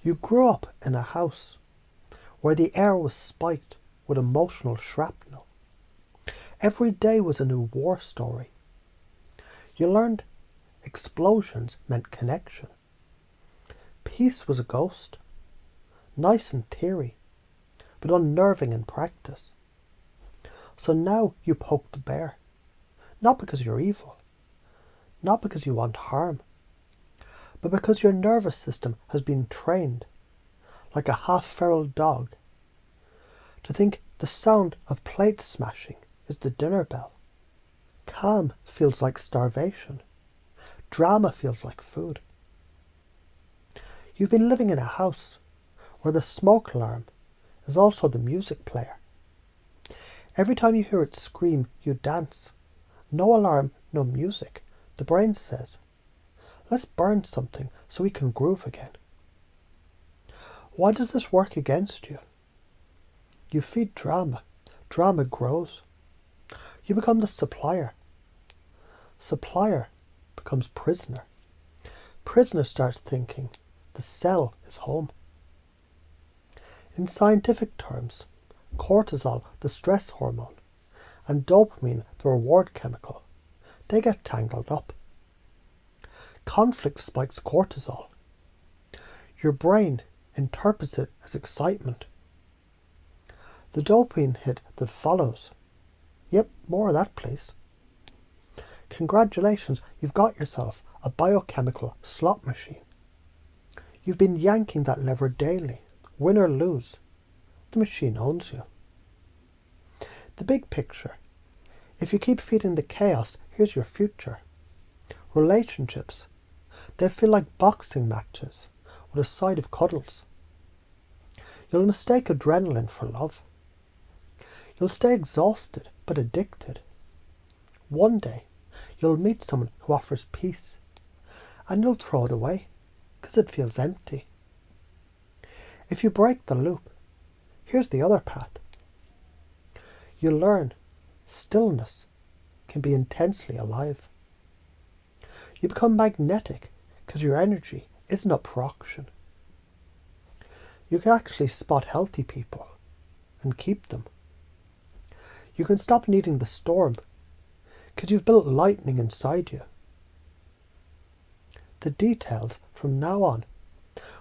You grew up in a house where the air was spiked with emotional shrapnel. Every day was a new war story. You learned explosions meant connection. Peace was a ghost, nice in theory, but unnerving in practice. So now you poke the bear, not because you're evil, not because you want harm, but because your nervous system has been trained, like a half-feral dog, to think the sound of plate smashing is the dinner bell. Calm feels like starvation. Drama feels like food. You've been living in a house where the smoke alarm is also the music player. Every time you hear it scream, you dance. No alarm, no music. The brain says, let's burn something so we can groove again. Why does this work against you? You feed drama. Drama grows. You become the supplier. Supplier becomes prisoner. Prisoner starts thinking the cell is home. In scientific terms, cortisol, the stress hormone, and dopamine, the reward chemical, they get tangled up. Conflict spikes cortisol. Your brain interprets it as excitement. The dopamine hit that follows. Yep, more of that, please. Congratulations, you've got yourself a biochemical slot machine. You've been yanking that lever daily, win or lose. The machine owns you. The big picture. If you keep feeding the chaos, here's your future. Relationships. They feel like boxing matches with a side of cuddles. You'll mistake adrenaline for love. You'll stay exhausted but addicted. One day, you'll meet someone who offers peace, and you'll throw it away because it feels empty. If you break the loop, here's the other path. You learn stillness can be intensely alive. You become magnetic because your energy isn't up for auction. You can actually spot healthy people and keep them. You can stop needing the storm because you've built lightning inside you. The details from now on.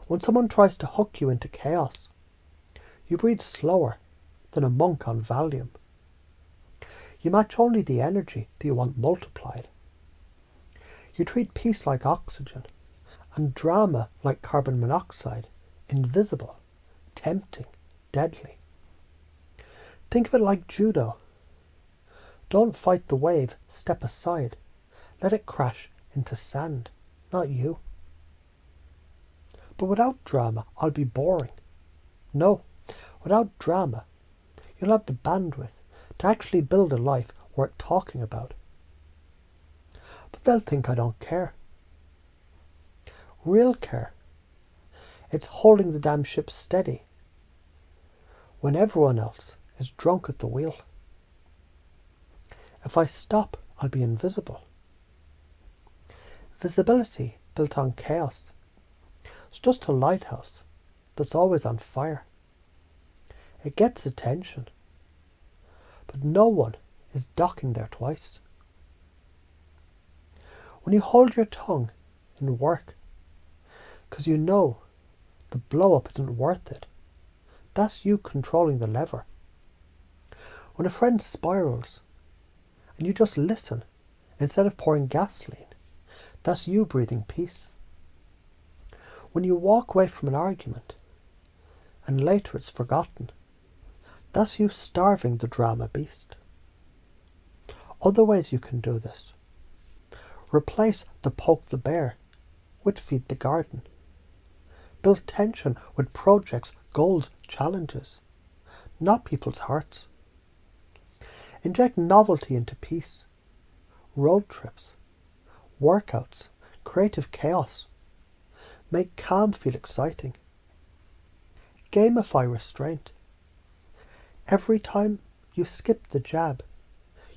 When someone tries to hook you into chaos, you breathe slower than a monk on Valium. You match only the energy that you want multiplied. You treat peace like oxygen and drama like carbon monoxide, invisible, tempting, deadly. Think of it like judo. Don't fight the wave, step aside. Let it crash into sand, not you. But without drama, I'll be boring. No, without drama, you'll have the bandwidth to actually build a life worth talking about. But they'll think I don't care. Real care. It's holding the damn ship steady when everyone else is drunk at the wheel. If I stop, I'll be invisible. Visibility built on chaos. It's just a lighthouse that's always on fire. It gets attention, but no one is docking there twice. When you hold your tongue in work, because you know the blow-up isn't worth it, that's you controlling the lever. When a friend spirals and you just listen instead of pouring gasoline, that's you breathing peace. When you walk away from an argument and later it's forgotten, that's you starving the drama beast. Other ways you can do this. Replace the poke the bear with feed the garden. Build tension with projects, goals, challenges, not people's hearts. Inject novelty into peace. Road trips, workouts, creative chaos. Make calm feel exciting. Gamify restraint. Every time you skip the jab,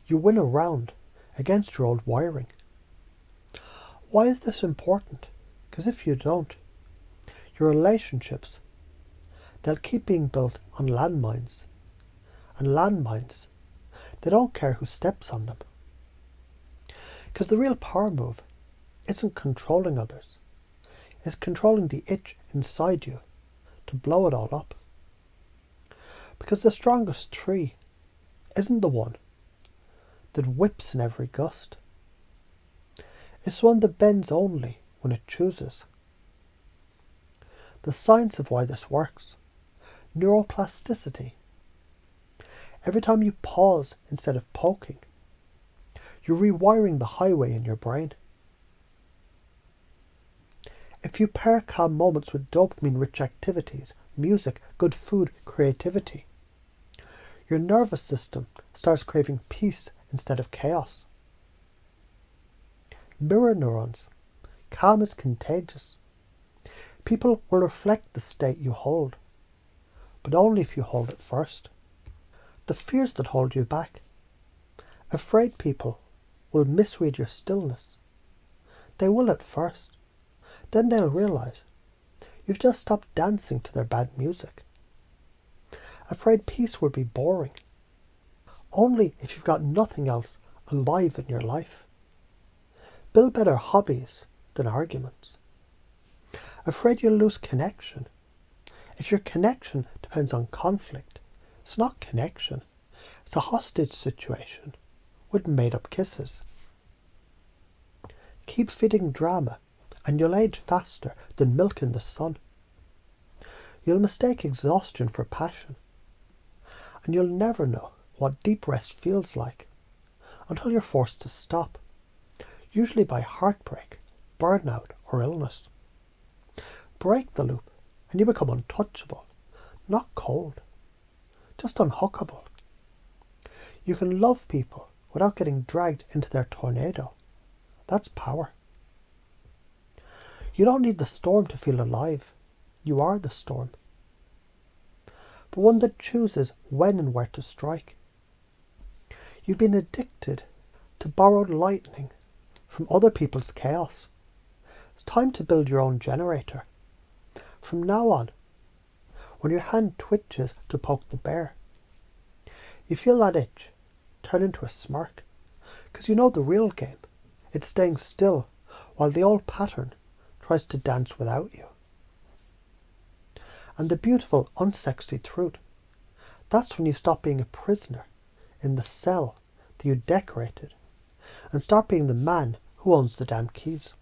you win a round against your old wiring. Why is this important? Because if you don't, Your relationships, they'll keep being built on landmines. And landmines, they don't care who steps on them. Because the real power move isn't controlling others. It's controlling the itch inside you to blow it all up. Because the strongest tree isn't the one that whips in every gust. It's one that bends only when it chooses. The science of why this works. Neuroplasticity. Every time you pause instead of poking, you're rewiring the highway in your brain. If you pair calm moments with dopamine-rich activities, music, good food, creativity, your nervous system starts craving peace instead of chaos. Mirror neurons. Calm is contagious. People will reflect the state you hold, but only if you hold it first. The fears that hold you back. Afraid people will misread your stillness. They will at first. Then they'll realize you've just stopped dancing to their bad music. Afraid peace will be boring. Only if you've got nothing else alive in your life. Build better hobbies than arguments. Afraid you'll lose connection. If your connection depends on conflict, it's not connection. It's a hostage situation with made-up kisses. Keep feeding drama and you'll age faster than milk in the sun. You'll mistake exhaustion for passion. And you'll never know what deep rest feels like until you're forced to stop, usually by heartbreak, burnout or illness. Break the loop and you become untouchable, not cold, just unhookable. You can love people without getting dragged into their tornado. That's power. You don't need the storm to feel alive. You are the storm. But one that chooses when and where to strike. You've been addicted to borrowed lightning from other people's chaos. It's time to build your own generator. From now on, when your hand twitches to poke the bear, you feel that itch turn into a smirk, because you know the real game. It's staying still while the old pattern tries to dance without you. And the beautiful, unsexy truth, that's when you stop being a prisoner in the cell that you decorated and start being the man who owns the damn keys.